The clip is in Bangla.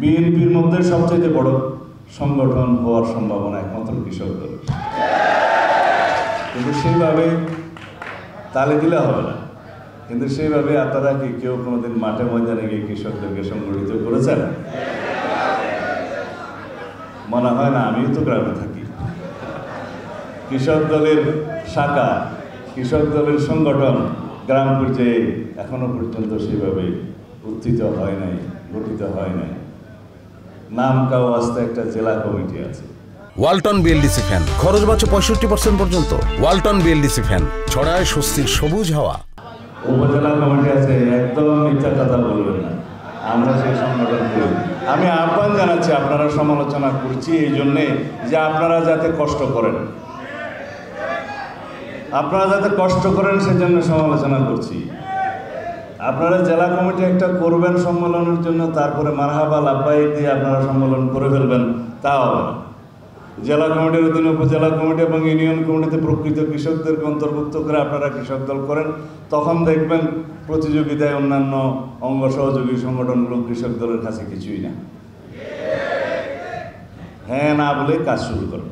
বিএনপির মধ্যে সবচেয়ে বড় সংগঠন হওয়ার সম্ভাবনা একমাত্র কৃষক দল, কিন্তু সেইভাবে তালে দিলে হবে না। কিন্তু সেইভাবে আপনারা কি কেউ কোনোদিন মাঠে ময়দানে গিয়ে কৃষকদেরকে সংগঠিত করেছেন? মনে হয় না। আমিও তো গ্রামে থাকি। কৃষক দলের শাখা, কৃষক দলের সংগঠন গ্রাম পর্যায়ে এখনো পর্যন্ত সেইভাবে উত্থিত হয় নাই, গঠিত হয় নাই। নাম কাও আসতে একটা জেলা কমিটি আছে। ওয়ালটন বিএলডিসি ফ্যান, খরচ বাঁচে 65% পর্যন্ত। ওয়ালটন বিএলডিসি ফ্যান ছড়ায় স্বস্তির সবুজ হাওয়া। উপজেলা কমিটি আছে, একদম মিথ্যা কথা বলবেন না, আমরা সেই সংগঠন করি। আমি আহ্বান জানাচ্ছি, আপনারা সমালোচনা করছি এই জন্যে যে আপনারা যাতে কষ্ট করেন, আপনারা যাতে কষ্ট করেন সেজন্য সমালোচনা করছি। আপনারা জেলা কমিটি একটা করবেন সম্মেলনের জন্য, তারপরে মারহাবা লাব্বাইক দিয়ে আপনারা সম্মেলন করে ফেলবেন, তা হবে না। জেলা কমিটির অধীনে উপজেলা কমিটি এবং ইউনিয়ন কমিটিতে প্রকৃত কৃষকদেরকে অন্তর্ভুক্ত করে আপনারা কৃষক দল করেন, তখন দেখবেন প্রতিযোগিতায় অন্যান্য অঙ্গ সহযোগী সংগঠনগুলো কৃষক দলের কাছে কিছুই না। হ্যাঁ না বলে কাজ শুরু করেন।